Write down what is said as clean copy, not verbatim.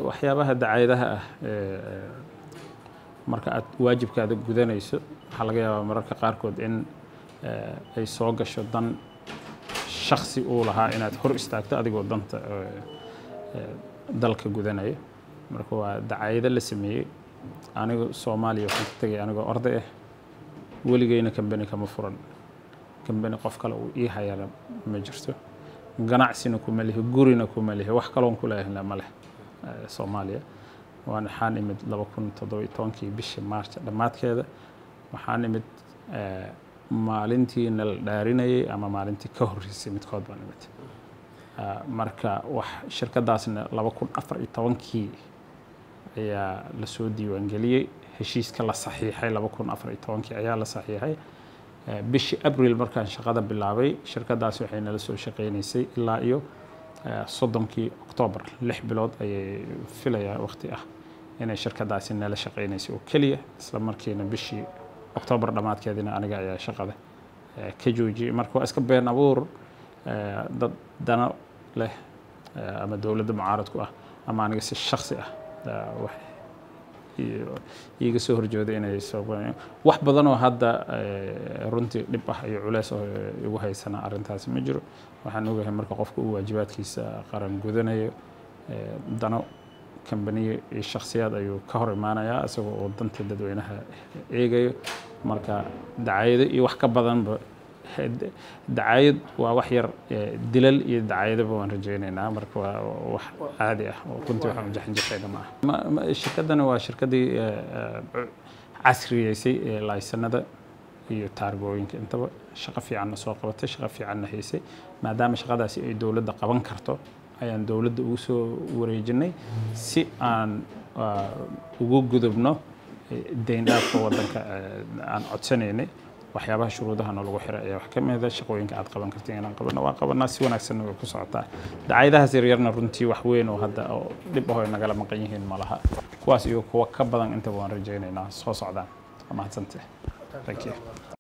waxyaabaha dacaayadaha ah marka aad waajibkaada gudanayso waxaa laga yaabaa mararka qaarkood in ay soo gasho dan shakhsi uu lahaa inaad hor istaagto adigoo danta dalka gudanaya marka waa dacaayado la sameeyey aniga Soomaaliya waxaan ka tagay anigoo arday ah weligeyna company kama furan company qof kale uu ii hayana ma jirto ganacsina kuma lihi gurina kuma lihi wax kale oo ku leeyahay ma leh Soomaaliya waan xaan imid 2017 bishii March dhamaadkeeda waxaan imid maalintii la dhaarinayay ama maalintii ka horreysay midkood baan imid marka wax shirkadaasna 2014 ayaa la soo diiwaan galiyay heshiiska la saxiixay 2014 ayaa la saxiixay bishii April markaan shaqada bilaabay shirkadaas waxay nala soo shaqeynaysay ilaa iyo 30 October 6 bilood ayay filayaa waqti ah inay shirkadaasi nala shaqeynaysay oo kaliya isla markiina bishii October dhamaadkeedina aniga ayaa shaqada ka joojiyay marka waa iska been abuur dad dana leh ama dawladda mucaaradku ah ama aniga si shakhsi ah wax iiga soo horjeeday inay soo wax badan oo hadda runtii dhib ah iyo culeys oo igu haysana arintaas ma jiro waxaan ogahay marka qofku uu waajibaadkiisa qaran gudanayo dano company iyo shakhsiyaad ayuu ka hor imaanayaa isagoo oo danta dadweynaha eegayo marka dacaayado iyo wax ka badanba dacaayad waa wax yar dilal iyo dacaayadaba waan rajaynaynaa marka waa wax caadi ah oo runtii waxaan jaxin jirtayna ma shirkadana waa shirkadii casriyeysay laysanada iyo taargooyinka intaba shaqo fiican soo qabatay shaqo fiican haysay maadaama shaqadaasi ay dawladda qaban karto ayaan dawladda ugu soo wareejinay si aan ugu gudubno deyn dhaafka wadanka aan codsanaynay waxyaabaha shuruudaha lagu xiray ayaa wax ka mid ah shaqooyinka aad qaban kartiin inaan qabano waa qabanaa si wanaagsan oo ku socotaa dacaayadahaas yaryarna runtii wax weyn oo hadda oo dhib ah oo nagala maqan yihiin malaha kuwaas iyo kuwa ka badan inta waan rajaynaynaa soo socdaan mahadsantahay thank you